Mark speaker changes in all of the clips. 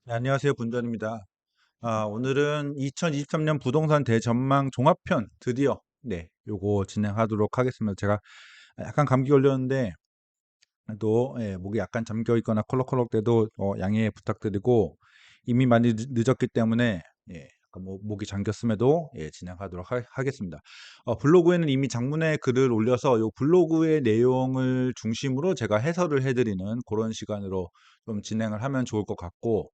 Speaker 1: 네, 안녕하세요. 분전입니다. 오늘은 2023년 부동산 대전망 종합편 드디어 요거 진행하도록 하겠습니다. 제가 약간 감기 걸렸는데 또 목이 약간 잠겨 있거나 콜록콜록대도 양해 부탁드리고 이미 많이 늦었기 때문에 약간 목이 잠겼음에도 진행하도록 하겠습니다. 블로그에는 이미 장문의 글을 올려서 요 블로그의 내용을 중심으로 제가 해설을 해드리는 그런 시간으로 좀 진행을 하면 좋을 것 같고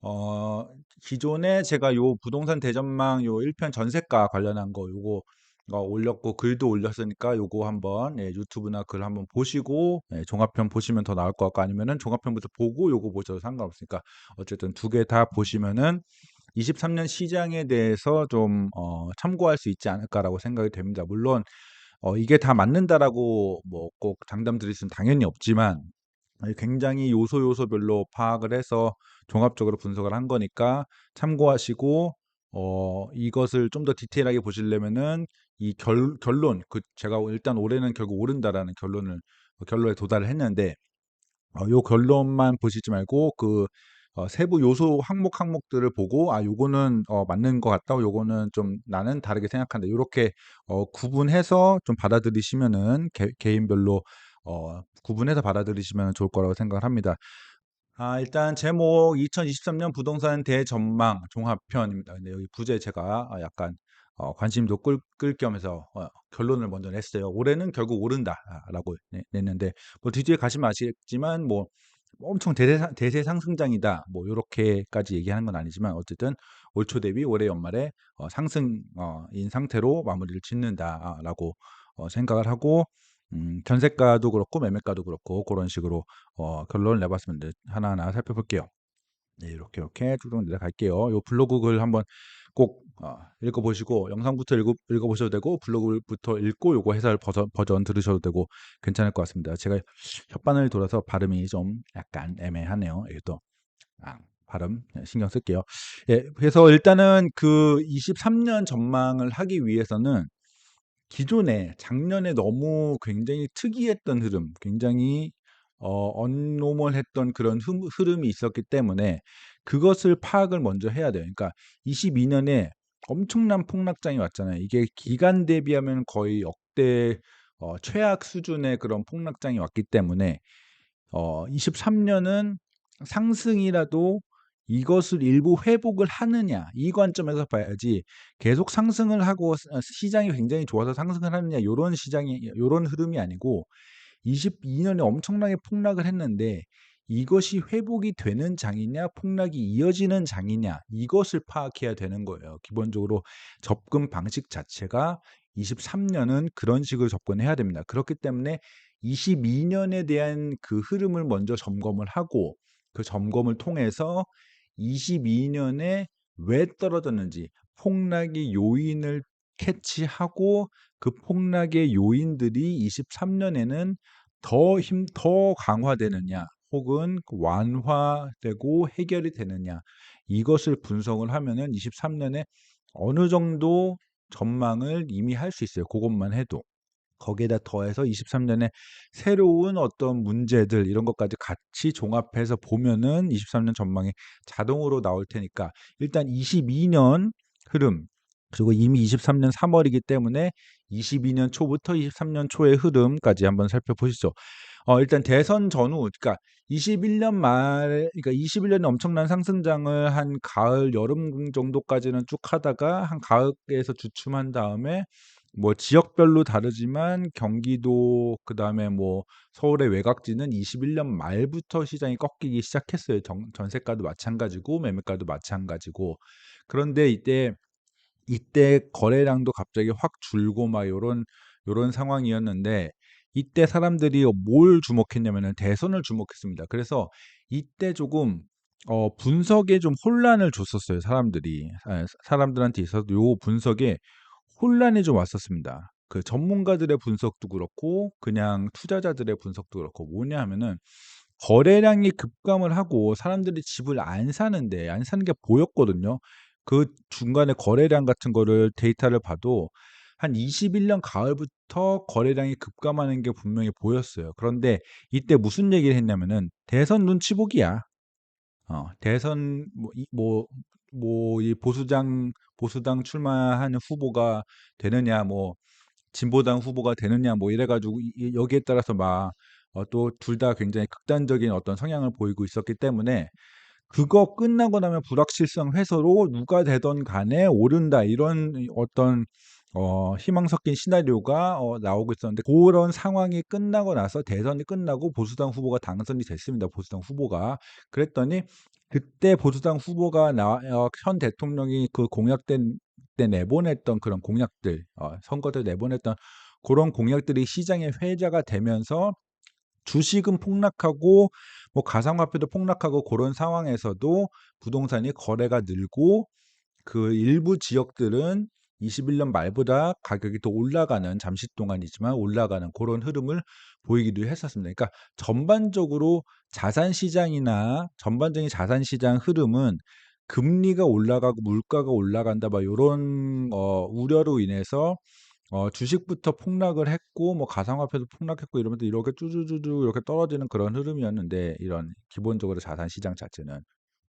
Speaker 1: 어 기존에 제가 요 부동산 대전망 요 1편 전세가 관련한 거 요거 올렸고 글도 올렸으니까 요거 한번 유튜브나 글 한번 보시고 종합편 보시면 더 나을 것 같고 아니면은 종합편부터 보고 요거 보셔도 상관없으니까 어쨌든 두 개 다 보시면은 23년 시장에 대해서 좀 참고할 수 있지 않을까라고 생각이 됩니다. 물론 이게 다 맞는다라고 뭐 꼭 장담 드릴 수는 당연히 없지만 굉장히 요소별로 파악을 해서 종합적으로 분석을 한 거니까 참고하시고 이것을 좀 더 디테일하게 보시려면은 이 결론 제가 일단 올해는 결국 오른다라는 결론에 도달을 했는데 요 결론만 보시지 말고 세부 요소 항목들을 보고 '아 요거는 맞는 것 같다. 요거는 좀 나는 다르게 생각한다.' 요렇게 구분해서 좀 받아들이시면은 개인별로 구분해서 받아들이시면 좋을 거라고 생각을 합니다. 일단 제목 2023년 부동산 대전망 종합편입니다. 근데 여기 부제 제가 약간 관심도 끌 겸해서 결론을 먼저 냈어요. "올해는 결국 오른다."라고 냈는데 뭐 뒤뒤에 가시면 아시겠지만 뭐 엄청 대세 상승장이다 뭐 요렇게까지 얘기하는 건 아니지만 어쨌든 올 초 대비 올해 연말에 상승 인 상태로 마무리를 짓는다라고 생각을 하고 전세가도 그렇고 매매가도 그렇고 그런 식으로 결론을 내봤습니다. 하나하나 살펴볼게요. 네, 이렇게 쭉 내려갈게요. 요 블로그 글 한번 꼭 읽어보시고 영상부터 읽어보셔도 되고 블로그부터 읽고 요거 해설 버전 들으셔도 되고 괜찮을 것 같습니다. 제가 혓바늘 돌아서 발음이 좀 약간 애매하네요. 이것도 발음 신경 쓸게요. 그래서 일단은 그 23년 전망을 하기 위해서는 기존에 작년에 너무 굉장히 특이했던 흐름, 굉장히 언노멀했던 그런 흐름이 있었기 때문에 그것을 파악을 먼저 해야 돼요. 그러니까 22 년에 엄청난 폭락장이 왔잖아요. 이게 기간 대비하면 거의 역대 최악 수준의 그런 폭락장이 왔기 때문에 23 년은 상승이라도 이것을 일부 회복을 하느냐 이 관점에서 봐야지 계속 상승을 하고 시장이 굉장히 좋아서 상승을 하느냐 요런 흐름이 아니고 22 년에 엄청나게 폭락을 했는데 이것이 회복이 되는 장이냐 폭락이 이어지는 장이냐 이것을 파악해야 되는 거예요. 기본적으로 접근 방식 자체가 23 년은 그런 식으로 접근해야 됩니다. 그렇기 때문에 22 년에 대한 그 흐름을 먼저 점검을 하고 그 점검을 통해서 22 년에 왜 떨어졌는지 폭락의 요인을 캐치하고 그 폭락의 요인들이 23 년에는 더 강화되느냐 혹은 완화되고 해결이 되느냐 이것을 분석을 하면은 23 년에 어느 정도 전망을 이미 할 수 있어요. 고것만 해도. 거기에다 더해서 23 년에 새로운 어떤 문제들 이런 것까지 같이 종합해서 보면은 23년 전망이 자동으로 나올 테니까 일단 22년 흐름 그리고 이미 23년 3 월이기 때문에 22년 초부터 23년 초의 흐름까지 한번 살펴보시죠. 일단 대선 전후 그러니까 21년 말 그러니까 21 년에 엄청난 상승장을 한 가을, 여름 정도까지는 쭉 하다가 한 가을에서 주춤한 다음에 뭐 지역별로 다르지만 경기도 그다음에 뭐 서울의 외곽지는 21년 말부터 시장이 꺾이기 시작했어요. 전세가도 마찬가지고 매매가도 마찬가지고. 그런데 이때 거래량도 갑자기 확 줄고 막 요런 상황이었는데 이때 사람들이 뭘 주목했냐면은 대선을 주목했습니다. 그래서 이때 조금 분석에 좀 혼란을 줬었어요, 사람들이. 사람들한테 있어서 요 분석에 혼란이 좀 왔었습니다. 그 전문가들의 분석도 그렇고 그냥 투자자들의 분석도 그렇고 뭐냐 하면은 거래량이 급감을 하고 사람들이 집을 안 사는 게 보였거든요. 그 중간에 거래량 같은 거를 데이터를 봐도 한 21년 가을부터 거래량이 급감하는 게 분명히 보였어요. 그런데 이때 무슨 얘기를 했냐면은 "대선 눈치 보기야." 대선 이 보수당 출마하는 후보가 되느냐, 뭐 진보당 후보가 되느냐, 뭐 이래 가지고 여기에 따라서 막 또 둘 다 굉장히 극단적인 어떤 성향을 보이고 있었기 때문에 그거 끝나고 나면 불확실성 해소로 누가 되든 간에 오른다, 이런 어떤 희망 섞인 시나리오가 나오고 있었는데, 그런 상황이 끝나고 나서 대선이 끝나고 보수당 후보가 당선이 됐습니다. 보수당 후보가. 그랬더니 그때 보수당 후보가 현 대통령이 그 공약된 때 내보냈던 그런 공약들, 선거 때 내보냈던 그런 공약들이 시장의 회자가 되면서 주식은 폭락하고 뭐 가상화폐도 폭락하고, 그런 상황에서도 부동산이 거래가 늘고, 그 일부 지역들은 21년 말보다 가격이 더 올라가는, 잠시 동안이지만 올라가는 그런 흐름을 보이기도 했었습니다. 그러니까 전반적인 자산 시장 흐름은 금리가 올라가고 물가가 올라간다, 막 요런 우려로 인해서 주식부터 폭락을 했고, 뭐 가상화폐도 폭락했고, 이러면서 이렇게 쭈쭈쭈쭈 이렇게 떨어지는 그런 흐름이었는데, 이런 기본적으로 자산 시장 자체는,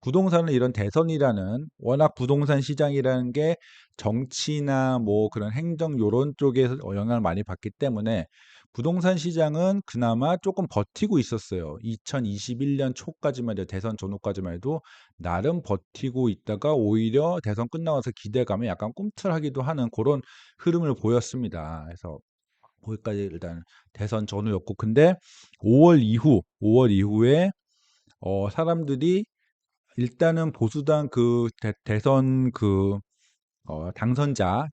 Speaker 1: 부동산은 이런 대선이라는, 워낙 부동산 시장이라는 게 정치나 뭐 그런 행정 요런 쪽에서 영향을 많이 받기 때문에 부동산 시장은 그나마 조금 버티고 있었어요. 2021년 초까지만 해도, 대선 전후까지만 해도 나름 버티고 있다가 오히려 대선 끝나고 나서 기대감에 약간 꿈틀하기도 하는 그런 흐름을 보였습니다. 그래서 거기까지 일단 대선 전후였고, 근데 5월 이후에 사람들이 일단은 보수당 그 대선 그 당선자와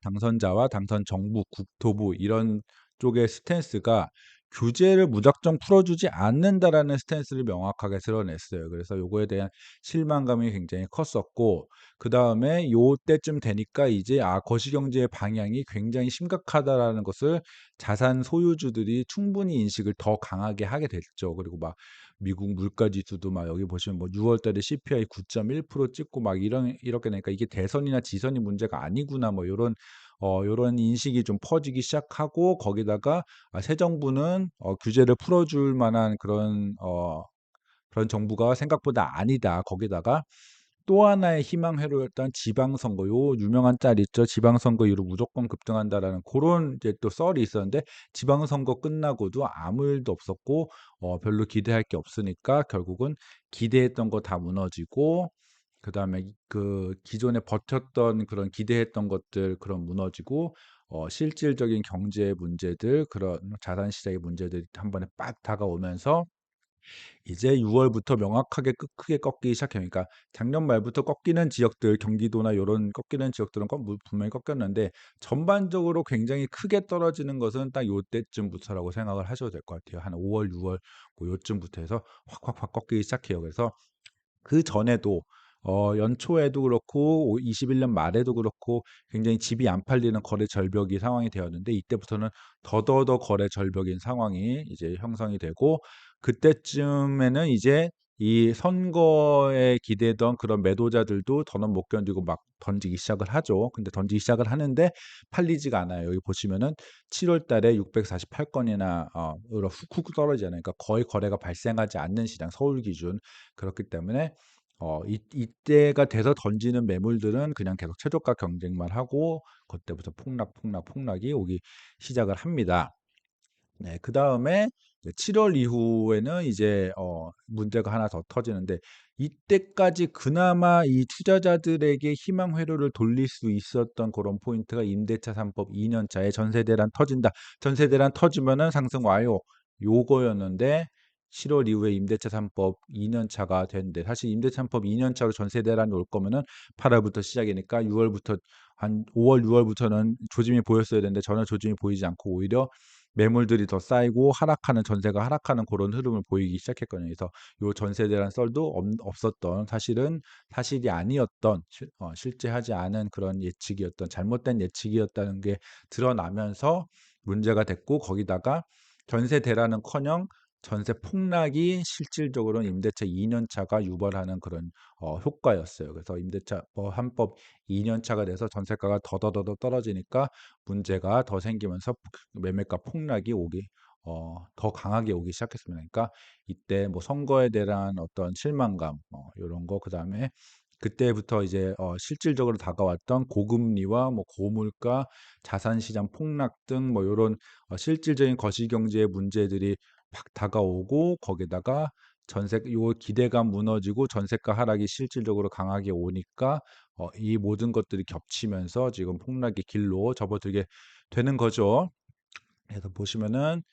Speaker 1: 당선 정부, 국토부 이런 쪽의 스탠스가 규제를 무작정 풀어주지 않는다라는 스탠스를 명확하게 드러냈어요. 그래서 요거에 대한 실망감이 굉장히 컸었고, 그 다음에 요때쯤 되니까 이제 거시경제의 방향이 굉장히 심각하다라는 것을 자산 소유주들이 충분히 인식을 더 강하게 하게 됐죠. 그리고 막 미국 물가 지수도 막 여기 보시면 뭐 6월 달에 CPI 9.1% 찍고 막 이렇게 되니까 이게 대선이나 지선이 문제가 아니구나, 뭐 요런 인식이 좀 퍼지기 시작하고, 거기다가 새 정부는 규제를 풀어줄 만한 그런 정부가 생각보다 아니다. 거기다가 또 하나의 희망 회로였던 지방선거, 요 유명한 짤 있죠. 지방선거 이후로 무조건 급등한다라는 그런 이제 또 썰이 있었는데, 지방선거 끝나고도 아무 일도 없었고 별로 기대할 게 없으니까 결국은 기대했던 거 다 무너지고, 그다음에 그 기존에 버텼던 그런 기대했던 것들 그런 무너지고, 실질적인 경제 문제들, 그런 자산 시장의 문제들이 한 번에 빡 다가오면서 이제 6월부터 명확하게 크게 꺾이기 시작해요. 그러니까 작년 말부터 꺾이는 지역들, 경기도나 요런 꺾이는 지역들은 분명히 꺾였는데, 전반적으로 굉장히 크게 떨어지는 것은 딱 요때쯤부터라고 생각을 하셔도 될 것 같아요. 한 5월, 6월 뭐 요쯤부터 해서 확 꺾이기 시작해요. 그래서 그전에도 연초에도 그렇고 21년 말에도 그렇고 굉장히 집이 안 팔리는 거래 절벽이 상황이 되었는데, 이때부터는 더더더 거래 절벽인 상황이 이제 형성이 되고, 그때쯤에는 이제 이 선거에 기대던 그런 매도자들도 더는 못 견디고 막 던지기 시작을 하죠. 근데 던지기 시작을 하는데 팔리지가 않아요. 여기 보시면은 7월 달에 648건이나 으로 훅훅 떨어지잖아요. 그러니까 거의 거래가 발생하지 않는 시장, 서울 기준. 그렇기 때문에 이때가 돼서 던지는 매물들은 그냥 계속 최저가 경쟁만 하고, 그때부터 폭락이 오기 시작을 합니다. 네, 그다음에 이제 7월 이후에는 이제 문제가 하나 더 터지는데, 이때까지 그나마 이 투자자들에게 희망 회로를 돌릴 수 있었던 그런 포인트가 임대차 3법 2년 차에 전세 대란 터진다. 전세 대란 터지면은 상승 와요. 요거였는데, 7월 이후에 임대차 3법 2년 차가 됐는데, 사실 임대차 3법 2년 차로 전세 대란이 올 거면은 8월부터 시작이니까 6월부터, 한 5월, 6월부터는 조짐이 보였어야 되는데 전혀 조짐이 보이지 않고, 오히려 매물들이 더 쌓이고 전세가 하락하는 그런 흐름을 보이기 시작했거든요. 그래서 요 전세 대란 썰도 없었던, 사실은 사실이 아니었던, 실제 하지 않은 그런 예측이었던, 잘못된 예측이었다는 게 드러나면서 문제가 됐고, 거기다가 전세 대란은커녕 전세 폭락이 실질적으로는 임대차 2년 차가 유발하는 그런 효과였어요. 그래서 임대차 한법 2년 차가 돼서 전세가가 더더더 떨어지니까 문제가 더 생기면서 매매가 폭락이 더 강하게 오기 시작했습니다. 그러니까 이때 뭐 선거에 대한 어떤 실망감 요런 거, 그다음에 그때부터 이제 실질적으로 다가왔던 고금리와 뭐 고물가, 자산 시장 폭락 등 뭐 요런 실질적인 거시경제의 문제들이 막 다가오고, 거기다가 전세 요 기대감 무너지고 전세가 하락이 실질적으로 강하게 오니까 이 모든 것들이 겹치면서 지금 폭락의 길로 접어들게 되는 거죠. 그래서 보시면은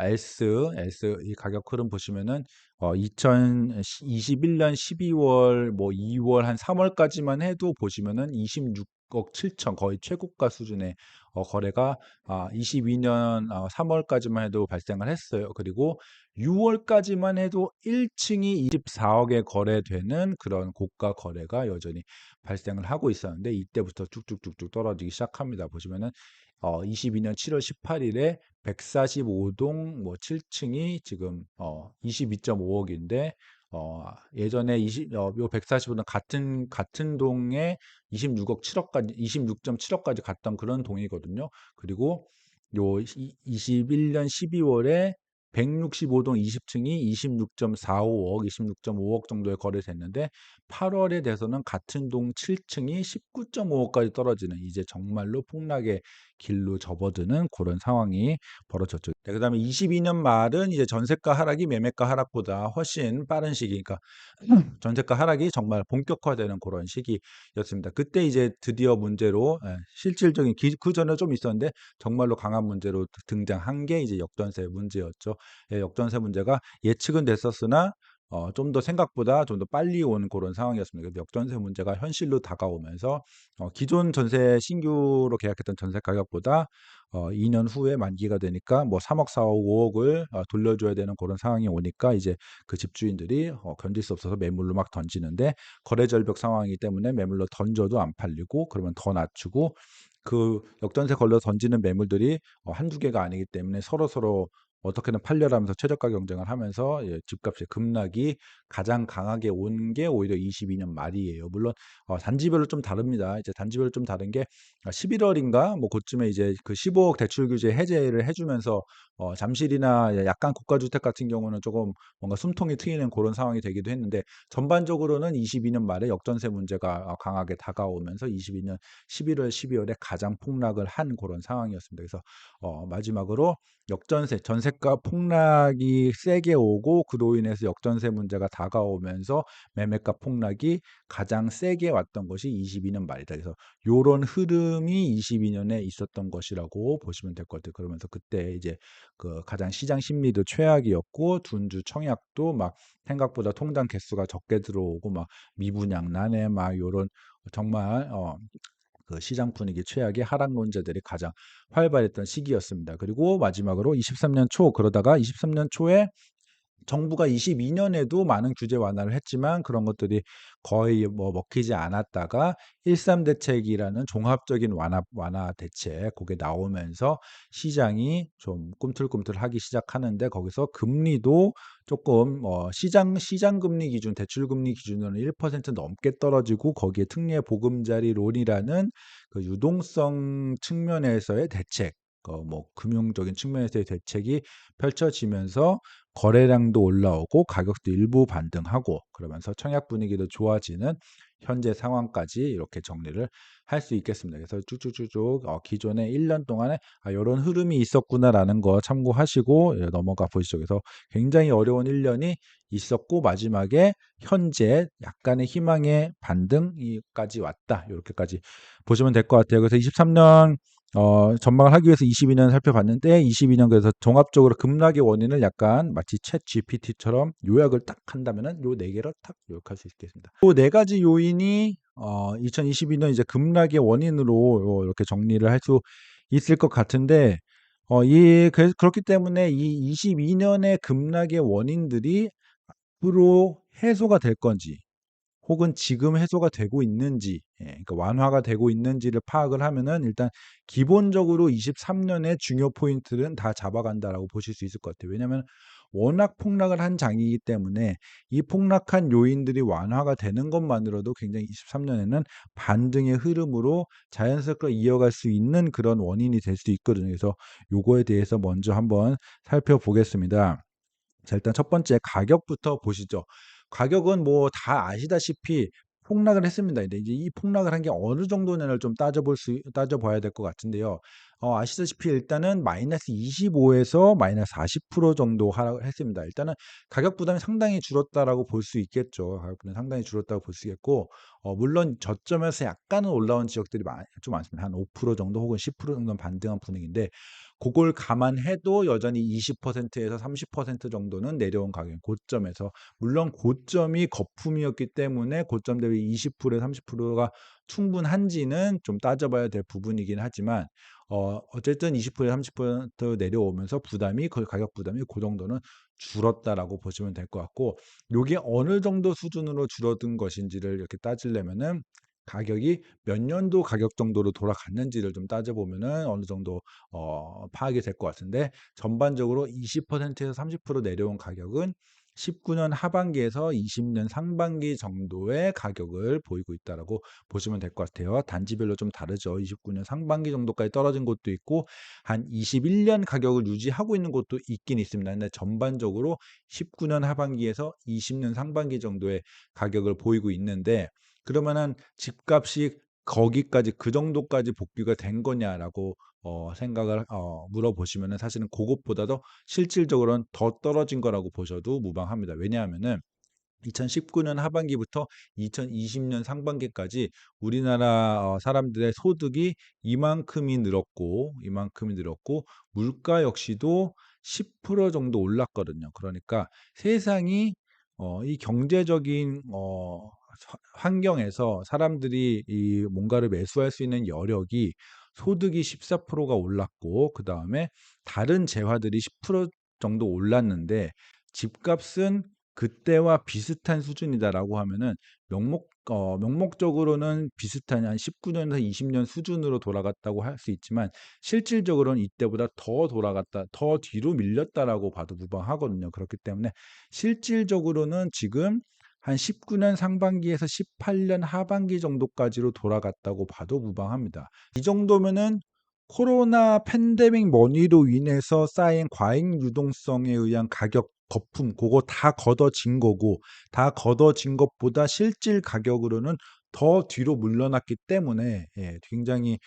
Speaker 1: S 이 가격 흐름 보시면은 2021년 12월 뭐 2월 한 3월까지만 해도 보시면은 26억 7천, 거의 최고가 수준의 거래가 22년 3월까지만 해도 발생을 했어요. 그리고 6월까지만 해도 1층이 24억에 거래되는 그런 고가 거래가 여전히 발생을 하고 있었는데, 이때부터 쭉쭉쭉쭉 떨어지기 시작합니다. 보시면은 22년 7월 18일에 145동 뭐 7층이 지금 22.5억인데, 예전에 요 145동 같은 동에 26억 7억까지 26.7억까지 갔던 그런 동이거든요. 그리고 요 21년 12월에 165동 20층이 26.45억, 26.5억 정도에 거래됐는데, 8월에 돼서는 같은 동 7층이 19.5억까지 떨어지는, 이제 정말로 폭락의 길로 접어드는 그런 상황이 벌어졌죠. 네, 그다음에 22년 말은 이제 전세가 하락이 매매가 하락보다 훨씬 빠른 시기니까 전세가 하락이 정말 본격화되는 그런 시기였습니다. 그때 이제 드디어 문제로 실질적인 그전에 좀 있었는데 정말로 강한 문제로 등장한 게 이제 역전세 문제였죠. 역전세 문제가 예측은 됐었으나 좀 더 생각보다 좀 더 빨리 온 그런 상황이었습니다. 그래서 역전세 문제가 현실로 다가오면서 기존 전세 신규로 계약했던 전세 가격보다 2년 후에 만기가 되니까 뭐 3억, 4억, 5억을 돌려줘야 되는 그런 상황이 오니까 이제 그 집주인들이 견딜 수 없어서 매물로 막 던지는데, 거래 절벽 상황이기 때문에 매물로 던져도 안 팔리고, 그러면 더 낮추고, 그 역전세 걸려 던지는 매물들이 한두 개가 아니기 때문에 서로서로 어떻게든 팔려라면서 최저가 경쟁을 하면서 집값의 급락이 가장 강하게 온 게 오히려 22년 말이에요. 물론 단지별로 좀 다릅니다. 이제 단지별로 좀 다른 게 11월인가 뭐 그쯤에 이제 그 15억 대출 규제 해제를 해주면서 잠실이나 약간 고가 주택 같은 경우는 조금 뭔가 숨통이 트이는 그런 상황이 되기도 했는데, 전반적으로는 22년 말에 역전세 문제가 강하게 다가오면서 22년 11월, 12월에 가장 폭락을 한 그런 상황이었습니다. 그래서 마지막으로 역전세, 전세가 폭락이 세게 오고, 그로 인해서 역전세 문제가 다가오면서 매매가 폭락이 가장 세게 왔던 것이 22년 말이다. 그래서 요런 흐름이 22년에 있었던 것이라고 보시면 될 것 같아요. 그러면서 그때 이제 그 가장 시장 심리도 최악이었고, 둔주 청약도 막 생각보다 통장 개수가 적게 들어오고 막 미분양난에 막 요런 정말 그 시장 분위기 최악의 하락론자들이 가장 활발했던 시기였습니다. 그리고 마지막으로 23년 초, 그러다가 23년 초에 정부가 22년에도 많은 규제 완화를 했지만 그런 것들이 거의 뭐 먹히지 않았다가 13 대책이라는 종합적인 완화 대책 그게 나오면서 시장이 좀 꿈틀꿈틀하기 시작하는데, 거기서 금리도 조금 시장 금리 기준, 대출 금리 기준으로는 1% 넘게 떨어지고, 거기에 특례 보금자리론이라는 그 유동성 측면에서의 대책, 뭐 금융적인 측면에서의 대책이 펼쳐지면서 거래량도 올라오고 가격도 일부 반등하고, 그러면서 청약 분위기도 좋아지는 현재 상황까지 이렇게 정리를 할 수 있겠습니다. 그래서 쭉쭉쭉쭉 기존에 1년 동안에 이런 흐름이 있었구나라는 거 참고하시고 넘어가 보시죠. 그래서 굉장히 어려운 1년이 있었고, 마지막에 현재 약간의 희망의 반등까지 왔다. 이렇게까지 보시면 될 것 같아요. 그래서 23년 전망을 하기 위해서 22년 살펴봤는데, 22년 그래서 종합적으로 급락의 원인을 약간 마치 챗 GPT처럼 요약을 딱 한다면은 요 네 개로 딱 요약할 수 있겠습니다. 요 네 가지 요인이 2022년 이제 급락의 원인으로 이렇게 정리를 할 수 있을 것 같은데, 그렇기 때문에 이 22년의 급락의 원인들이 앞으로 해소가 될 건지, 혹은 지금 해소가 되고 있는지, 그러니까 완화가 되고 있는지를 파악을 하면은 일단 기본적으로 23년의 중요 포인트는 다 잡아간다라고 보실 수 있을 것 같아요. 왜냐하면 워낙 폭락을 한 장이기 때문에 이 폭락한 요인들이 완화가 되는 것만으로도 굉장히 23년에는 반등의 흐름으로 자연스럽게 이어갈 수 있는 그런 원인이 될 수 있거든요. 그래서 요거에 대해서 먼저 한번 살펴보겠습니다. 자, 일단 첫 번째 가격부터 보시죠. 가격은 뭐 다 아시다시피 폭락을 했습니다. 근데 이제 이 폭락을 한 게 어느 정도냐를 좀 따져봐야 될 것 같은데요. 아시다시피 일단은 -25에서 -40% 정도 하락을 했습니다. 일단은 가격 부담이 상당히 줄었다라고 볼 수 있겠죠. 가격 부담이 상당히 줄었다고 볼 수 있겠고, 물론 저점에서 약간은 올라온 지역들이 좀 많습니다. 한 5% 정도 혹은 10% 정도는 반등한 분위기인데, 그걸 감안해도 여전히 20%에서 30% 정도는 내려온 가격, 고점에서. 물론 고점이 거품이었기 때문에 고점 대비 20%, 30%가 충분한지는 좀 따져봐야 될 부분이긴 하지만, 어쨌든 20%, 30% 내려오면서 부담이, 그 가격 부담이 그 정도는 줄었다라고 보시면 될 것 같고, 요게 어느 정도 수준으로 줄어든 것인지를 이렇게 따지려면은 가격이 몇 년도 가격 정도로 돌아갔는지를 좀 따져보면은 어느 정도 파악이 될 것 같은데, 전반적으로 20%에서 30% 내려온 가격은 19년 하반기에서 20년 상반기 정도의 가격을 보이고 있다라고 보시면 될 것 같아요. 단지별로 좀 다르죠. 29년 상반기 정도까지 떨어진 곳도 있고 한 21년 가격을 유지하고 있는 곳도 있긴 있습니다. 근데 전반적으로 19년 하반기에서 20년 상반기 정도의 가격을 보이고 있는데, 그러면은 집값이 거기까지 그 정도까지 복귀가 된 거냐라고 생각을 물어보시면은, 사실은 그것보다도 실질적으로는 더 떨어진 거라고 보셔도 무방합니다. 왜냐하면은 2019년 하반기부터 2020년 상반기까지 우리나라 사람들의 소득이 이만큼이 늘었고 물가 역시도 10% 정도 올랐거든요. 그러니까 세상이 이 경제적인 환경에서 사람들이 이 뭔가를 매수할 수 있는 여력이, 소득이 14%가 올랐고 그다음에 다른 재화들이 10% 정도 올랐는데 집값은 그때와 비슷한 수준이다라고 하면은, 명목적으로는 비슷한 한 19년에서 20년 수준으로 돌아갔다고 할 수 있지만, 실질적으로는 이때보다 더 뒤로 밀렸다라고 봐도 무방하거든요. 그렇기 때문에 실질적으로는 지금 한 19년 상반기에서 18년 하반기 정도까지로 돌아갔다고 봐도 무방합니다. 이 정도면은 코로나 팬데믹 머니로 인해서 쌓인 과잉 유동성에 의한 가격 거품, 그거 다 걷어진 거고, 다 걷어진 것보다 실질 가격으로는 더 뒤로 물러났기 때문에, 예, 굉장히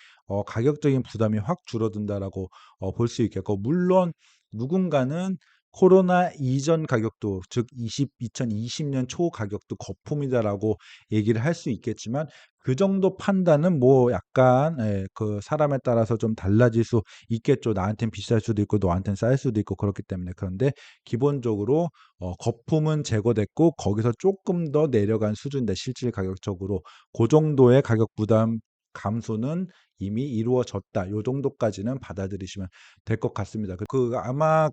Speaker 1: 가격적인 부담이 확 줄어든다라고 볼 수 있겠고, 물론 누군가는 코로나 이전 가격도, 즉 2020년 초 가격도 거품이다라고 얘기를 할 수 있겠지만, 그 정도 판단은 뭐 약간, 예, 그 사람에 따라서 좀 달라질 수 있겠죠. 나한텐 비쌀 수도 있고 너한텐 쌀 수도 있고 그렇기 때문에. 그런데 기본적으로 거품은 제거됐고 거기서 조금 더 내려간 수준인데, 실질 가격적으로 그 정도의 가격 부담 감소는 이미 이루어졌다. 요 정도까지는 받아들이시면 될 것 같습니다. 아마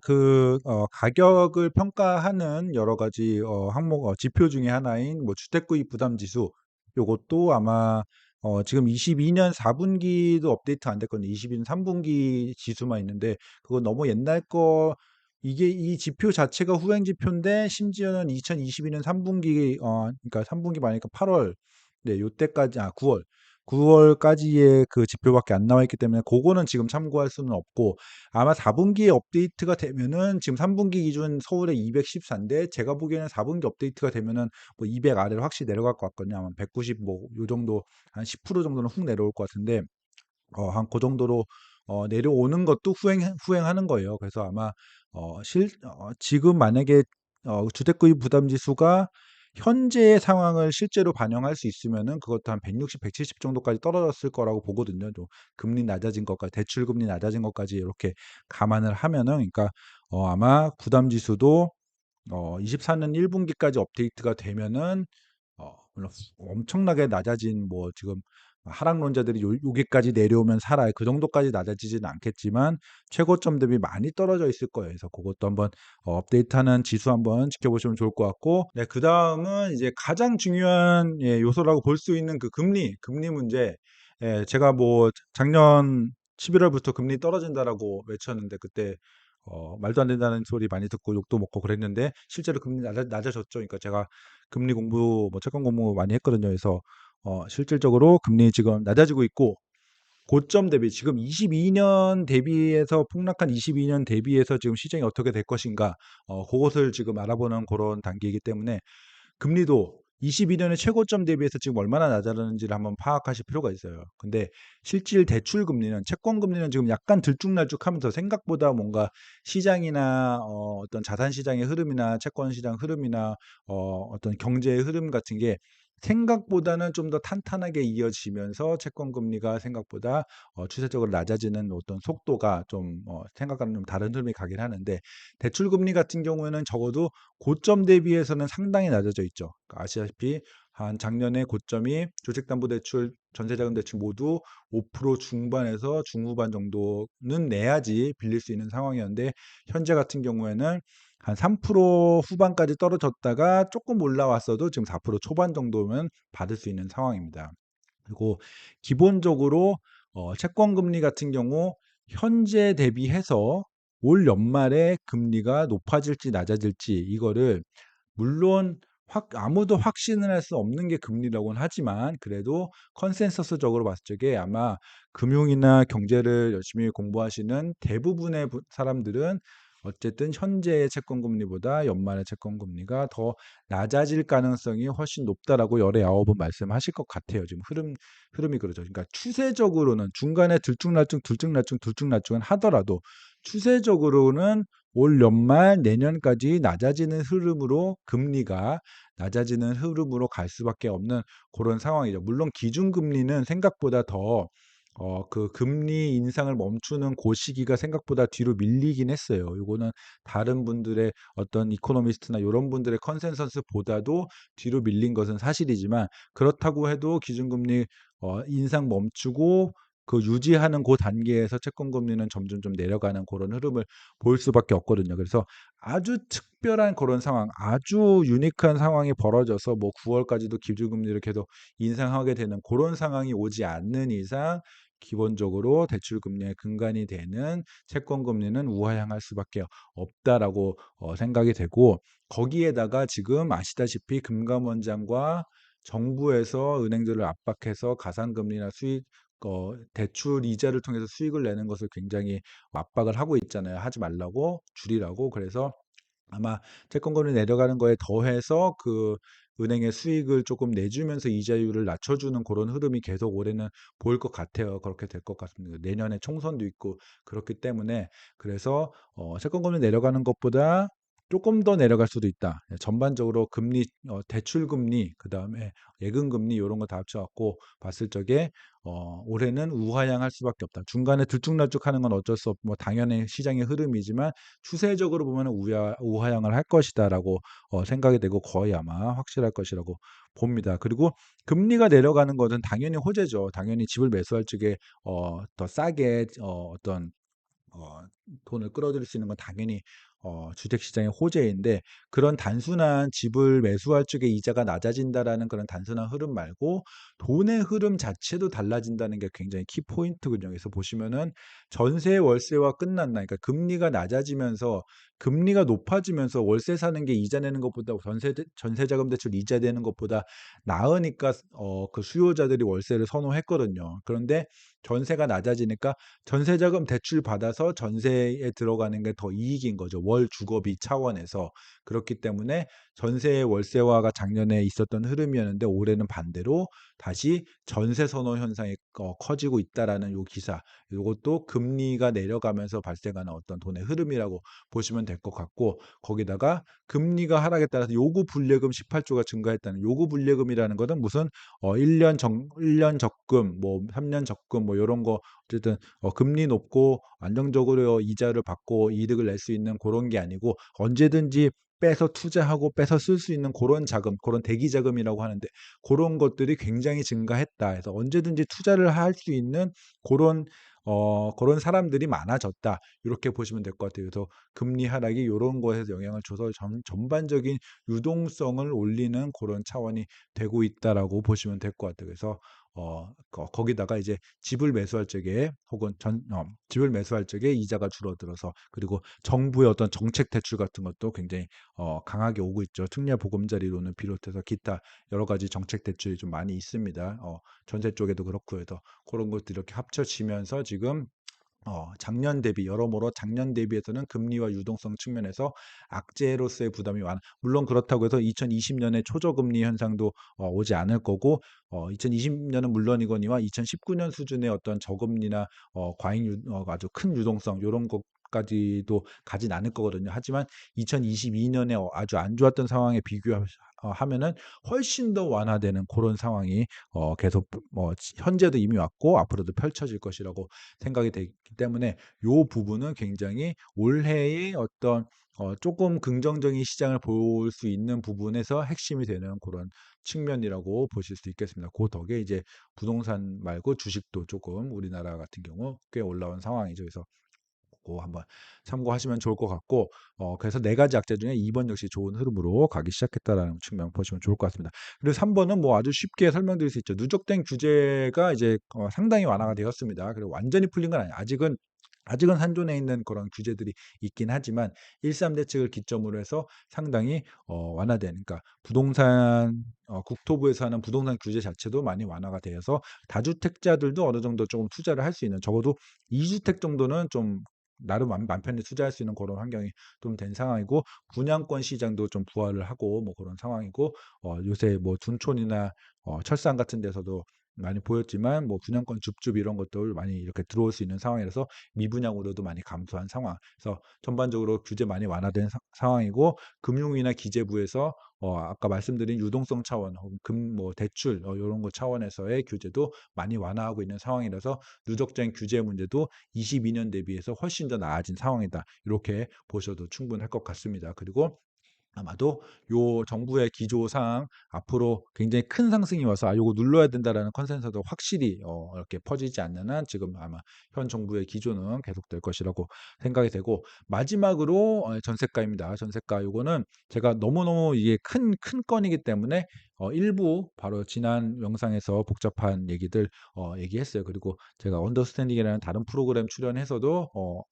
Speaker 1: 가격을 평가하는 여러 가지 지표 중에 하나인 뭐 주택구입 부담 지수, 요것도 아마 지금 22년 4분기도 업데이트 안 됐거든요. 22년 3분기 지수만 있는데 그거 너무 옛날 거. 이게 이 지표 자체가 후행 지표인데, 심지어는 2022년 3분기, 그러니까 3분기 말이니까 8월, 네, 요때까지, 9월까지의 그 지표밖에 안 나와 있기 때문에 그거는 지금 참고할 수는 없고, 아마 4분기에 업데이트가 되면은, 지금 3분기 기준 서울에 214인데 제가 보기에는 4분기 업데이트가 되면은 뭐 200 아래로 확실히 내려갈 것 같거든요. 아마 190 뭐 요 정도, 한 10% 정도는 훅 내려올 것 같은데, 한 그 정도로 내려오는 것도 후행하는 거예요. 그래서 아마 지금 만약에 주택구입 부담 지수가 현재의 상황을 실제로 반영할 수 있으면은 그것도 한 160, 170 정도까지 떨어졌을 거라고 보거든요. 좀 금리 낮아진 것까지, 대출 금리 낮아진 것까지 이렇게 감안을 하면은, 그러니까 아마 부담 지수도 24년 1분기까지 업데이트가 되면은 물론 엄청나게 낮아진, 뭐 지금 하락론자들이 여기까지 내려오면 살아요, 그 정도까지 낮아지지는 않겠지만 최고점 대비 많이 떨어져 있을 거예요. 그래서 그것도 한번 업데이트하는 지수 한번 지켜보시면 좋을 것 같고, 네, 그 다음은 이제 가장 중요한, 예, 요소라고 볼 수 있는 그 금리 문제. 예, 제가 뭐 작년 11월부터 금리 떨어진다라고 외쳤는데, 그때 말도 안 된다는 소리 많이 듣고 욕도 먹고 그랬는데 실제로 금리 낮아졌죠. 그러니까 제가 금리 공부 뭐 채권 공부 많이 했거든요. 그래서 실질적으로 금리 지금 낮아지고 있고 고점 대비 지금 22년 대비해서 폭락한 22년 대비해서 지금 시장이 어떻게 될 것인가 그것을 지금 알아보는 그런 단계이기 때문에 금리도 22년의 최고점 대비해서 지금 얼마나 낮아졌는지를 한번 파악하실 필요가 있어요. 근데 실질 대출 금리는 채권 금리는 지금 약간 들쭉날쭉하면서 생각보다 뭔가 시장이나 어떤 자산 시장의 흐름이나 채권 시장 흐름이나 어떤 경제의 흐름 같은 게 생각보다는 좀 더 탄탄하게 이어지면서 채권 금리가 생각보다 추세적으로 낮아지는 어떤 속도가 좀 생각과는 좀 다른 흐름이 가긴 하는데 대출 금리 같은 경우에는 적어도 고점 대비해서는 상당히 낮아져 있죠. 그러니까 아시다시피 한 작년에 고점이 주택담보대출, 전세자금대출 모두 5% 중반에서 중후반 정도는 내야지 빌릴 수 있는 상황이었는데 현재 같은 경우에는 한 3% 후반까지 떨어졌다가 조금 올라왔어도 지금 4% 초반 정도면 받을 수 있는 상황입니다. 그리고 기본적으로 채권 금리 같은 경우 현재 대비해서 올 연말에 금리가 높아질지 낮아질지 이거를 물론 아무도 확신을 할 수 없는 게 금리라고는 하지만 그래도 컨센서스적으로 봤을 적에 아마 금융이나 경제를 열심히 공부하시는 대부분의 사람들은 어쨌든 현재의 채권 금리보다 연말의 채권 금리가 더 낮아질 가능성이 훨씬 높다라고 열의 아홉은 말씀하실 것 같아요. 지금 흐름이 그러죠. 그러니까 추세적으로는 중간에 들쭉날쭉은 하더라도 추세적으로는 올 연말 내년까지 낮아지는 흐름으로 금리가 낮아지는 흐름으로 갈 수밖에 없는 그런 상황이죠. 물론 기준금리는 생각보다 더 그 금리 인상을 멈추는 그 시기가 생각보다 뒤로 밀리긴 했어요. 요거는 다른 분들의 어떤 이코노미스트나 요런 분들의 컨센서스보다도 뒤로 밀린 것은 사실이지만 그렇다고 해도 기준금리 인상 멈추고 그 유지하는 그 단계에서 채권 금리는 점점 좀 내려가는 그런 흐름을 보일 수밖에 없거든요. 그래서 아주 특별한 그런 상황, 아주 유니크한 상황이 벌어져서 뭐 9월까지도 기준금리를 계속 인상하게 되는 그런 상황이 오지 않는 이상 기본적으로 대출 금리의 근간이 되는 채권 금리는 우하향할 수밖에 없다라고 생각이 되고 거기에다가 지금 아시다시피 금감원장과 정부에서 은행들을 압박해서 가상금리나 수익 대출 이자를 통해서 수익을 내는 것을 굉장히 압박을 하고 있잖아요. 하지 말라고 줄이라고. 그래서 아마 채권금리 내려가는 거에 더해서 그 은행의 수익을 조금 내주면서 이자율을 낮춰주는 그런 흐름이 계속 올해는 보일 것 같아요. 그렇게 될 것 같습니다. 내년에 총선도 있고 그렇기 때문에 그래서 채권금리 내려가는 것보다 조금 더 내려갈 수도 있다. 전반적으로 금리, 대출 금리, 그 다음에 예금 금리 이런 거 다 합쳐갖고 봤을 적에 올해는 우하향할 수밖에 없다. 중간에 들쭉날쭉하는 건 어쩔 수 없고 뭐 당연히 시장의 흐름이지만 추세적으로 보면 우하향을 할 것이다라고 생각이 되고 거의 아마 확실할 것이라고 봅니다. 그리고 금리가 내려가는 것은 당연히 호재죠. 당연히 집을 매수할 적에 더 싸게 어떤 어 돈을 끌어들일 수 있는 건 당연히 주택시장의 호재인데 그런 단순한 집을 매수할 적에 이자가 낮아진다라는 그런 단순한 흐름 말고 돈의 흐름 자체도 달라진다는 게 굉장히 키포인트거든요. 그래서 보시면은 전세 월세와 끝났나 그러니까 금리가 낮아지면서 금리가 높아지면서 월세 사는 게 이자 내는 것보다 전세자금 대출 이자 내는 것보다 나으니까 그 수요자들이 월세를 선호했거든요. 그런데 전세가 낮아지니까 전세자금 대출 받아서 전세에 들어가는 게 더 이익인 거죠. 월 주거비 차원에서. 그렇기 때문에 전세 월세화가 작년에 있었던 흐름이었는데 올해는 반대로 다시 전세 선호 현상이 커지고 있다라는 요 기사. 요것도 금리가 내려가면서 발생하는 어떤 돈의 흐름이라고 보시면 될 것 같고 거기다가 금리가 하락에 따라서 요구 불예금 18조가 증가했다는 요구 불예금이라는 것은 무슨 1년 적금 뭐 3년 적금 뭐 요런 거 어쨌든 금리 높고 안정적으로 이자를 받고 이득을 낼 수 있는 그런 게 아니고 언제든지 빼서 투자하고 빼서 쓸 수 있는 그런 자금, 그런 대기 자금이라고 하는데 그런 것들이 굉장히 증가했다. 해서 언제든지 투자를 할 수 있는 그런 그런 사람들이 많아졌다. 이렇게 보시면 될 것 같아요. 그래서 금리 하락이 이런 거에 영향을 줘서 전반적인 유동성을 올리는 그런 차원이 되고 있다라고 보시면 될 것 같아요. 그래서 거기다가 이제 집을 매수할 적에 혹은 집을 매수할 적에 이자가 줄어들어서 그리고 정부의 어떤 정책 대출 같은 것도 굉장히 강하게 오고 있죠. 특례 보금자리로는 비롯해서 기타 여러 가지 정책 대출이 좀 많이 있습니다. 전세 쪽에도 그렇고 해서 그런 것들이 이렇게 합쳐지면서 지금 작년 대비 여러모로 작년 대비해서는 금리와 유동성 측면에서 악재로서의 부담이 많아. 물론 그렇다고 해서 2020년에 초저금리 현상도 오지 않을 거고 2020년은 물론이거니와 2019년 수준의 어떤 저금리나 아주 큰 유동성 요런 것까지도 가진 않을 거거든요. 하지만 2022년에 아주 안 좋았던 상황에 비교하면은 훨씬 더 완화되는 그런 상황이 계속 현재도 이미 왔고 앞으로도 펼쳐질 것이라고 생각이 되기 때문에 요 부분은 굉장히 올해의 어떤 조금 긍정적인 시장을 볼 수 있는 부분에서 핵심이 되는 그런 측면이라고 보실 수 있겠습니다. 그 덕에 이제 부동산 말고 주식도 조금 우리나라 같은 경우 꽤 올라온 상황이죠. 그래서 그거 한번 참고하시면 좋을 것 같고 그래서 네 가지 악재 중에 2번 역시 좋은 흐름으로 가기 시작했다라는 측면 보시면 좋을 것 같습니다. 그리고 3번은 뭐 아주 쉽게 설명드릴 수 있죠. 누적된 규제가 이제 상당히 완화가 되었습니다. 그리고 완전히 풀린 건 아니에요. 아직은 한존에 있는 그런 규제들이 있긴 하지만 1.3 대책을 기점으로 해서 상당히 완화된 그러니까 부동산 국토부에서 하는 부동산 규제 자체도 많이 완화가 되어서 다주택자들도 어느 정도 조금 투자를 할 수 있는 적어도 2주택 정도는 좀 나름 맘 편히 투자할 수 있는 그런 환경이 좀 된 상황이고 분양권 시장도 좀 부활을 하고 뭐 그런 상황이고 요새 뭐 둔촌이나 철산 같은 데서도 많이 보였지만 뭐 분양권 줍줍 이런 것들 많이 이렇게 들어올 수 있는 상황이라서 미분양으로도 많이 감소한 상황. 그래서 전반적으로 규제 많이 완화된 상황이고 금융위나 기재부에서 아까 말씀드린 유동성 차원 혹은 뭐 대출 요런 거 차원에서의 규제도 많이 완화하고 있는 상황이라서 누적된 규제 문제도 22년 대비해서 훨씬 더 나아진 상황이다. 이렇게 보셔도 충분할 것 같습니다. 그리고 아마도 요 정부의 기조상 앞으로 굉장히 큰 상승이 와서 요거 눌러야 된다라는 컨센서스도 확실히 이렇게 퍼지지 않는 한 지금 아마 현 정부의 기조는 계속될 것이라고 생각이 되고 마지막으로 전세가입니다. 전세가 요거는 제가 너무너무 이게 큰 건이기 때문에 일부 바로 지난 영상에서 복잡한 얘기들 얘기했어요. 그리고 제가 언더스탠딩이라는 다른 프로그램 출연해서도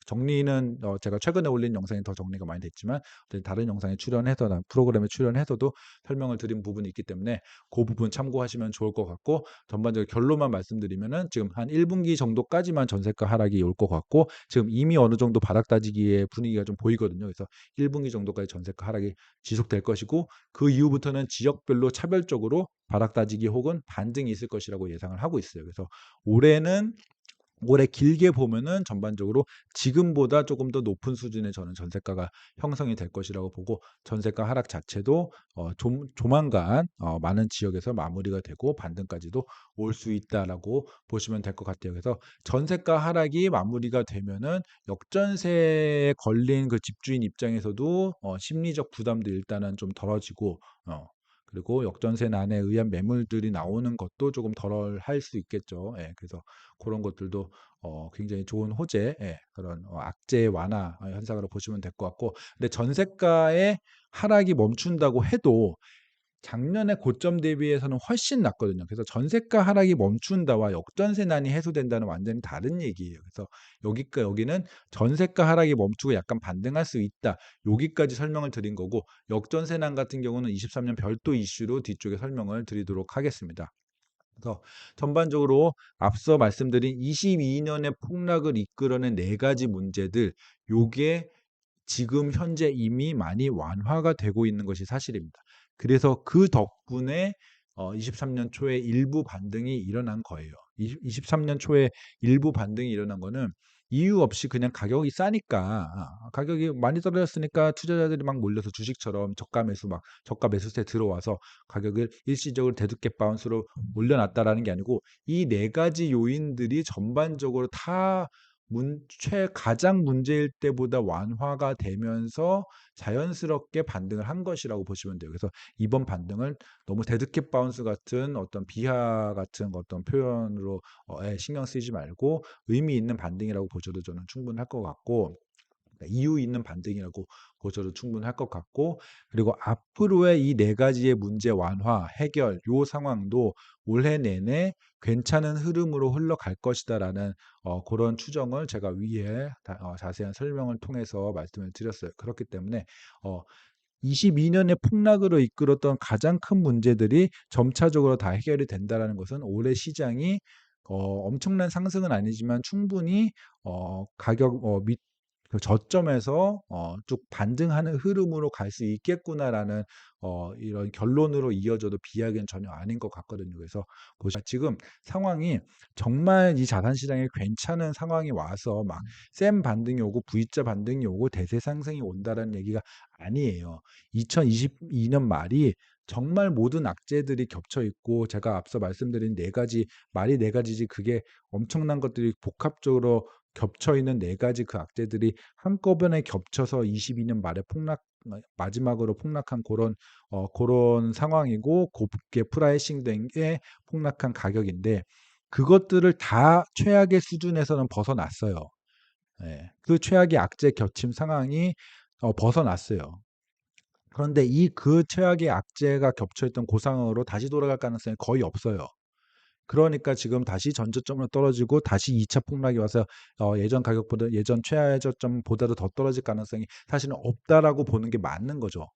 Speaker 1: 정리는 제가 최근에 올린 영상이 더 정리가 많이 됐지만 다른 영상에 출연해서 프로그램에 출연해서도 설명을 드린 부분이 있기 때문에 그 부분 참고하시면 좋을 것 같고 전반적으로 결론만 말씀드리면은 지금 한 1분기 정도까지만 전세가 하락이 올 것 같고 지금 이미 어느 정도 바닥 다지기의 분위기가 좀 보이거든요. 그래서 1분기 정도까지 전세가 하락이 지속될 것이고 그 이후부터는 지역별로 차별적으로 바닥 다지기 혹은 반등이 있을 것이라고 예상을 하고 있어요. 그래서 올해 길게 보면은 전반적으로 지금보다 조금 더 높은 수준의 저는 전세가가 형성이 될 것이라고 보고 전세가 하락 자체도 조만간 많은 지역에서 마무리가 되고 반등까지도 올 수 있다라고 보시면 될 것 같아요. 그래서 전세가 하락이 마무리가 되면은 역전세에 걸린 그 집주인 입장에서도 심리적 부담도 일단은 좀 덜어지고 그리고 역전세난에 의한 매물들이 나오는 것도 조금 덜할 수 있겠죠. 예, 그래서 그런 것들도 굉장히 좋은 호재, 예, 그런 악재 완화 현상으로 보시면 될 것 같고, 근데 전세가의 하락이 멈춘다고 해도 작년에 고점 대비해서는 훨씬 낮거든요. 그래서 전세가 하락이 멈춘다와 역전세난이 해소된다는 완전히 다른 얘기예요. 그래서 여기는 전세가 하락이 멈추고 약간 반등할 수 있다. 여기까지 설명을 드린 거고 역전세난 같은 경우는 23년 별도 이슈로 뒤쪽에 설명을 드리도록 하겠습니다. 그래서 전반적으로 앞서 말씀드린 22년의 폭락을 이끌어낸 네 가지 문제들 요게 지금 현재 이미 많이 완화가 되고 있는 것이 사실입니다. 그래서 그 덕분에 23년 초에 일부 반등이 일어난 거예요. 23년 초에 일부 반등이 일어난 거는 이유 없이 그냥 가격이 싸니까 가격이 많이 떨어졌으니까 투자자들이 막 몰려서 주식처럼 저가 매수세 들어와서 가격을 일시적으로 대두께 바운스로 올려놨다라는 게 아니고 이 네 가지 요인들이 전반적으로 다 가장 문제일 때보다 완화가 되면서 자연스럽게 반등을 한 것이라고 보시면 돼요. 그래서 이번 반등을 너무 데드캣 바운스 같은 어떤 비하 같은 어떤 표현으로 신경 쓰지 말고 의미 있는 반등이라고 보셔도 저는 충분할 것 같고 이유 있는 반등이라고 보셔도 충분할 것 같고, 그리고 앞으로의 이 네 가지의 문제 완화, 해결 요 상황도 올해 내내 괜찮은 흐름으로 흘러갈 것이다라는 그런 추정을 제가 위에 자세한 설명을 통해서 말씀을 드렸어요. 그렇기 때문에 22년의 폭락으로 이끌었던 가장 큰 문제들이 점차적으로 다 해결이 된다라는 것은 올해 시장이 엄청난 상승은 아니지만 충분히 가격 밑 그 저점에서 쭉 반등하는 흐름으로 갈 수 있겠구나라는 이런 결론으로 이어져도 비하기는 전혀 아닌 것 같거든요. 그래서 지금 상황이 정말 이 자산 시장에 괜찮은 상황이 와서 막 센 반등이 오고 V자 반등이 오고 대세 상승이 온다라는 얘기가 아니에요. 2022년 말이 정말 모든 악재들이 겹쳐 있고, 제가 앞서 말씀드린 네 가지 말이 네 가지지 그게 엄청난 것들이 복합적으로 겹쳐 있는 네 가지 그 악재들이 한꺼번에 겹쳐서 22년 말에 마지막으로 폭락한 그런 상황이고, 곱게 프라이싱 된 게 폭락한 가격인데, 그것들을 다 최악의 수준에서는 벗어났어요. 예. 그 최악의 악재 겹침 상황이 벗어났어요. 그런데 그 최악의 악재가 겹쳐있던 고상으로 다시 돌아갈 가능성이 거의 없어요. 그러니까 지금 다시 전저점으로 떨어지고 다시 2차 폭락이 와서 예전 가격보다 예전 최하의 저점보다도 더 떨어질 가능성이 사실은 없다라고 보는 게 맞는 거죠.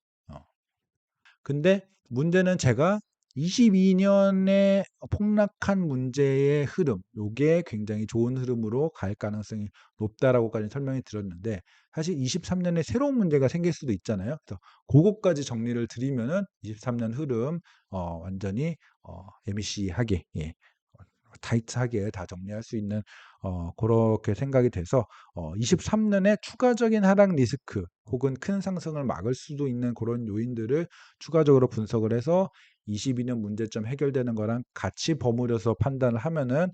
Speaker 1: 근데 문제는 제가 22년에 폭락한 문제의 흐름, 요게 굉장히 좋은 흐름으로 갈 가능성이 높다라고까지 설명이 드렸는데, 사실 23년에 새로운 문제가 생길 수도 있잖아요. 그래서 고거까지 정리를 드리면은 23년 흐름 완전히 MEC하게, 예, 타이트하게 다 정리할 수 있는 그렇게 생각이 돼서 23년에 추가적인 하락 리스크 혹은 큰 상승을 막을 수도 있는 그런 요인들을 추가적으로 분석을 해서 22년 문제점 해결되는 거랑 같이 버무려서 판단을 하면은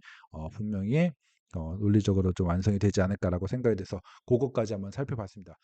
Speaker 1: 분명히 논리적으로 좀 완성이 되지 않을까라고 생각이 돼서 그것까지 한번 살펴봤습니다.